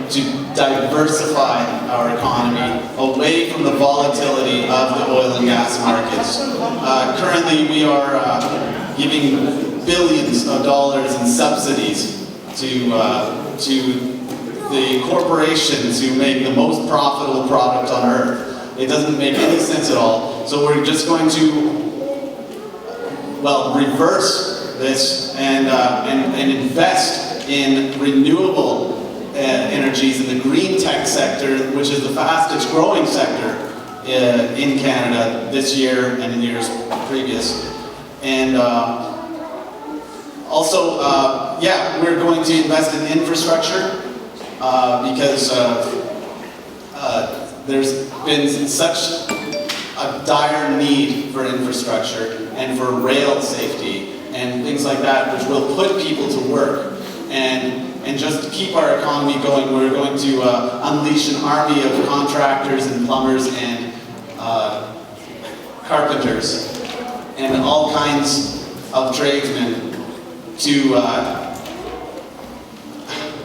to diversify our economy away from the volatility of the oil and gas markets. Currently, we are giving billions of dollars in subsidies to the corporations who make the most profitable product on earth. It doesn't make any sense at all. So we're just going to, well, reverse this and invest in renewable energies in the green tech sector, which is the fastest growing sector in Canada this year and in years previous. And also, yeah, we're going to invest in infrastructure because there's been such a dire need for infrastructure and for rail safety and things like that, which will put people to work and just keep our economy going. We're going to unleash an army of contractors and plumbers and carpenters and all kinds of tradesmen to,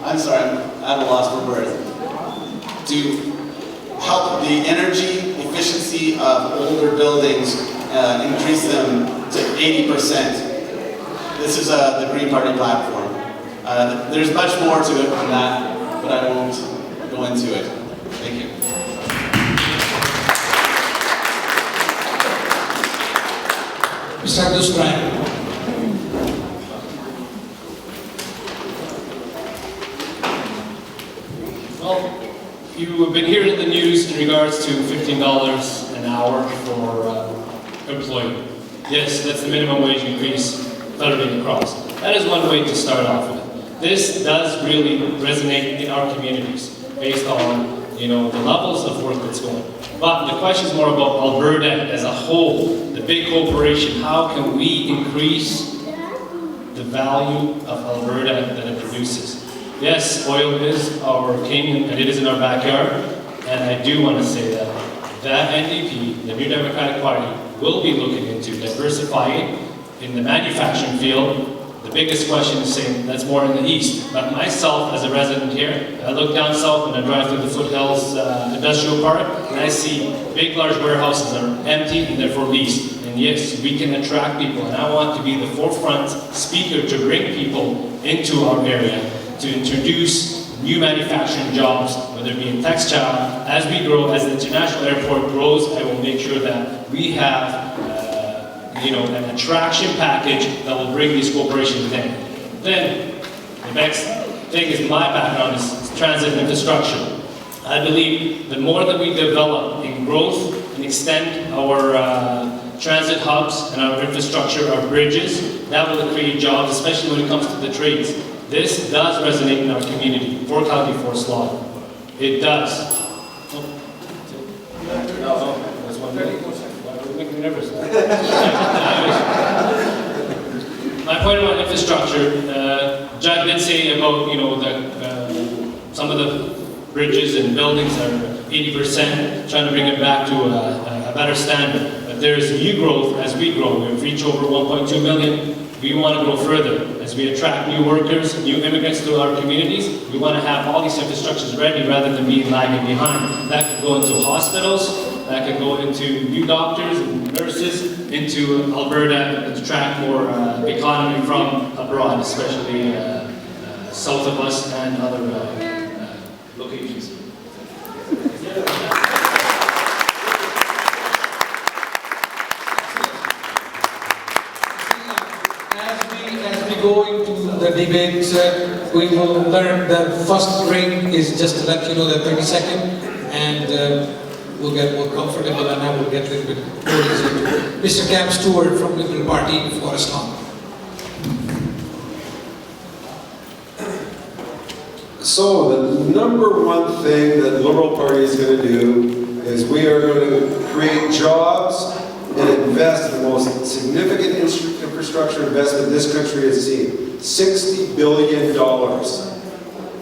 I'm sorry, I'm at a loss for words, to help the energy efficiency of older buildings, increase them to 80%. This is the Green Party platform. There's much more to it than that, but I won't go into it. Thank you. Mr. Abdou Souraya. Well, you have been hearing the news in regards to $15 an hour for employment. Yes, that's the minimum wage increase federally across. That is one way to start off with. This does really resonate in our communities based on, the levels of work that's going. But the question is more about Alberta as a whole, the big corporation. How can we increase the value of Alberta that it produces? Yes, oil is our king and it is in our backyard. And I do want to say that NDP, the New Democratic Party, will be looking into diversifying in the manufacturing field. The biggest question is saying that's more in the east. But myself, as a resident here, I look down south and I drive through the Foothills Industrial Park, and I see big, large warehouses that are empty and therefore leased. And yes, we can attract people, and I want to be the forefront speaker to bring people into our area, to introduce new manufacturing jobs, whether it be in textile. As we grow, as the international airport grows, I will make sure that we have an attraction package that will bring these corporations in. Then, the next thing is my background is transit infrastructure. I believe the more that we develop in growth and extend our transit hubs and our infrastructure, our bridges, that will create jobs, especially when it comes to the trades. This does resonate in our community, for County Forest Law. It does. That's one minute. Make me nervous. My point about infrastructure, Jack did say about some of the bridges and buildings are 80%, trying to bring it back to a better standard. But there is new growth as we grow. We've reached over 1.2 million. We want to grow further as we attract new workers, new immigrants to our communities. We want to have all these infrastructures ready rather than being lagging behind. That could go into hospitals. That could go into new doctors and nurses, into Alberta, and attract more economy from abroad, especially south of us and other locations. As we go into the debate, we will learn that first ring is just to let you know that 30-second, and we'll get more comfortable and I will get a little bit more easy. Mr. Cam Stewart from Liberal Party, Forest Lawn. So the number one thing that the Liberal Party is going to do is we are going to create jobs and invest in the most significant infrastructure investment this country has seen. $60 billion.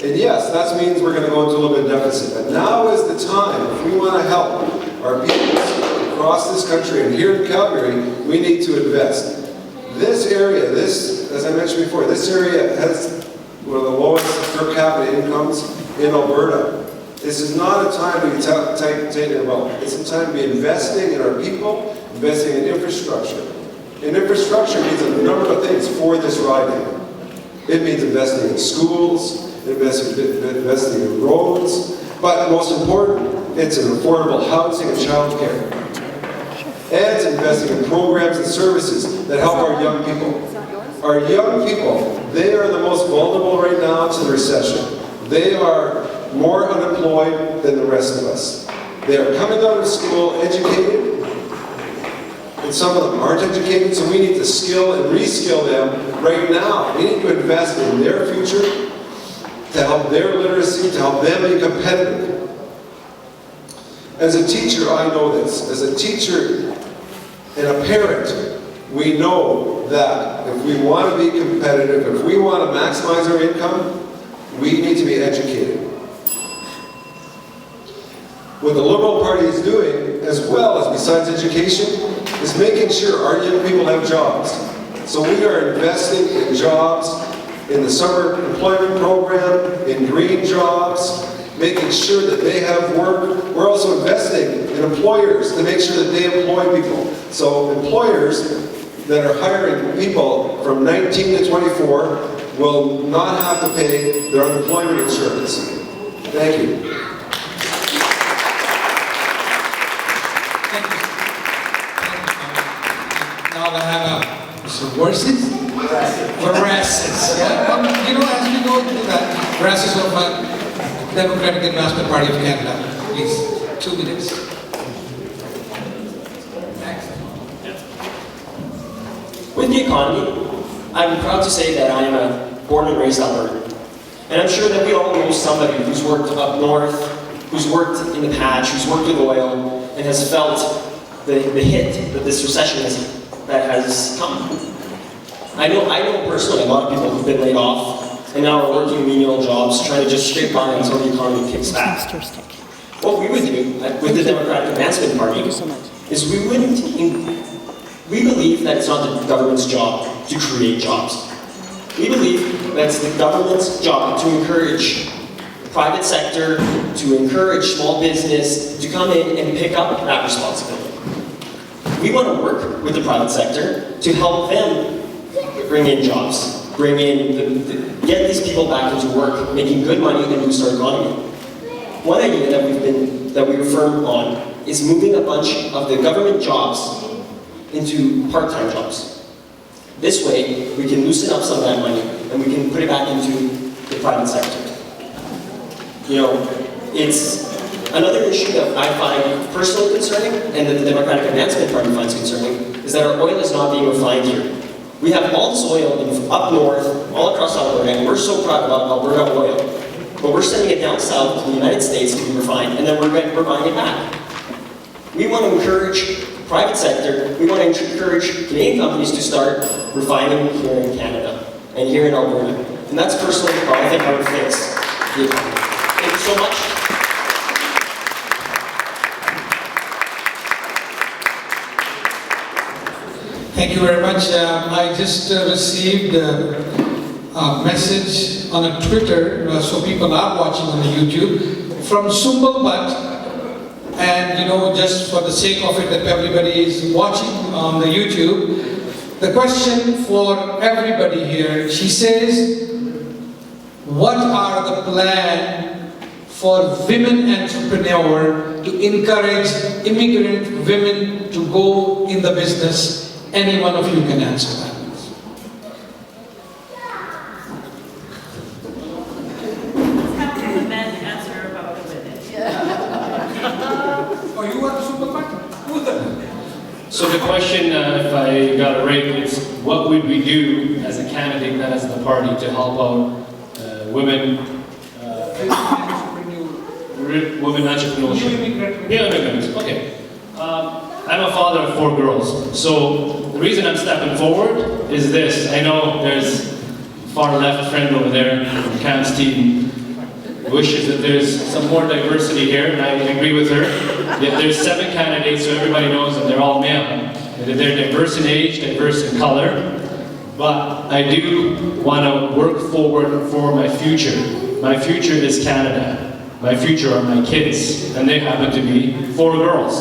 And yes, that means we're going to go into a little bit of deficit. But now is the time, if we want to help our people across this country, and here in Calgary, we need to invest. This area, as I mentioned before, this area has one of the lowest per capita incomes in Alberta. This is not a time to be taking about. It's a time to be investing in our people, investing in infrastructure. And infrastructure means a number of things for this riding. It means investing in schools, investing in roads, but most important, it's in affordable housing and childcare. And it's investing in programs and services that help our young people. Our young people, they are the most vulnerable right now to the recession. They are more unemployed than the rest of us. They are coming out of school educated, and some of them aren't educated, so we need to skill and reskill them right now. We need to invest in their future, to help their literacy, to help them be competitive. As a teacher, I know this. As a teacher and a parent, we know that if we want to be competitive, if we want to maximize our income, we need to be educated. What the Liberal Party is doing, as well as besides education, is making sure our young people have jobs. So we are investing in jobs, in the summer employment program, in green jobs, making sure that they have work. We're also investing in employers to make sure that they employ people. So employers that are hiring people from 19 to 24 will not have to pay their unemployment insurance. Thank you. Now they have verses? Verses, yeah. You know, as we go through that, verses of Democratic Advancement Party of Canada. Please, 2 minutes. Next. With the economy, I'm proud to say that I am a born and raised Albertan. And I'm sure that we all know somebody who's worked up north, who's worked in the patch, who's worked with oil, and has felt the hit that this recession has come. I know personally a lot of people who've been laid off and now are working menial jobs, trying to just scrape by until the economy kicks back. What we would do with the Democratic Advancement Party is we believe that it's not the government's job to create jobs. We believe that it's the government's job to encourage the private sector, to encourage small business, to come in and pick up that responsibility. We want to work with the private sector to help them bring in jobs, get these people back into work, making good money and boost our economy. One idea that we were firm on is moving a bunch of the government jobs into part-time jobs. This way, we can loosen up some of that money and we can put it back into the private sector. You know, it's another issue that I find personally concerning and that the Democratic Advancement Party finds concerning is that our oil is not being refined here. We have all this oil up north, all across Alberta, and we're so proud about Alberta oil. But we're sending it down south to the United States to be refined, and then we're buying it back. We want to encourage the private sector, we want to encourage Canadian companies to start refining here in Canada and here in Alberta. And that's personally how I think I would fix the economy. Thank you so much. Thank you very much. I just received a message on a Twitter, so people are watching on the YouTube, from Sumbal Bhatt. And you know, just for the sake of it that everybody is watching on the YouTube, the question for everybody here, she says, what are the plans for women entrepreneurs to encourage immigrant women to go in the business? Any one of you can answer that. Have the men answer about the women. Oh, you are the supermarket? So the question, if I got it right, is what would we do as a candidate and as the party to help out women entrepreneurship? Yeah, immigrants. Okay. I'm a father of 4 girls, so the reason I'm stepping forward is this. I know there's a far left friend over there from Cam's team wishes that there's some more diversity here, and I agree with her. Yet there's 7 candidates, so everybody knows that they're all male. And that they're diverse in age, diverse in color, but I do want to work forward for my future. my future is Canada. My future are my kids, and they happen to be 4 girls.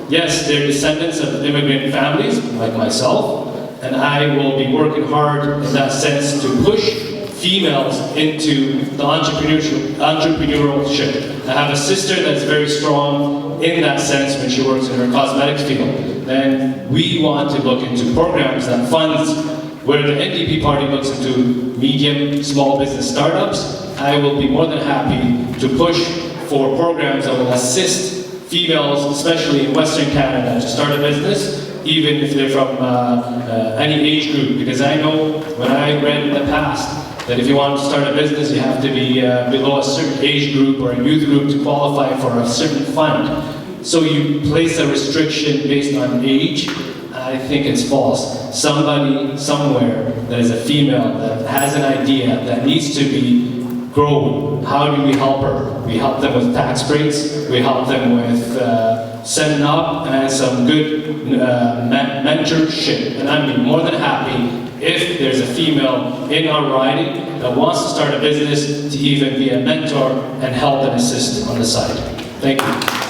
Yes, they're descendants of immigrant families, like myself, and I will be working hard in that sense to push females into the entrepreneurship. I have a sister that's very strong in that sense when she works in her cosmetics field. And we want to look into programs that funds where the NDP party looks into medium, small business startups. I will be more than happy to push for programs that will assist females, especially in Western Canada, to start a business, even if they're from any age group. Because I know when I read in the past that if you want to start a business, you have to be below a certain age group or a youth group to qualify for a certain fund. So you place a restriction based on age. I think it's false. Somebody, somewhere, that is a female that has an idea that needs to be grown. How do we help her? We help them with tax breaks. We help them with setting up and some good mentorship. And I'd be more than happy if there's a female in our riding that wants to start a business to even be a mentor and help and assist on the side. Thank you.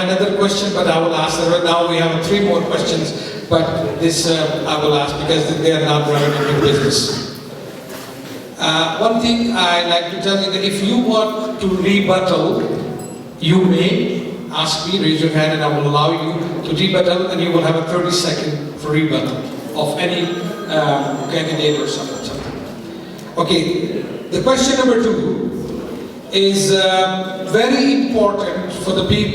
Another question, but I will ask them. Now we have 3 more questions, but this I will ask because they are not relevant to business. One thing I like to tell you that if you want to rebuttal, you may ask me, raise your hand, and I will allow you to rebuttal, and you will have a 30-second for rebuttal of any candidate or something. Okay, the question number 2 is very important for the people.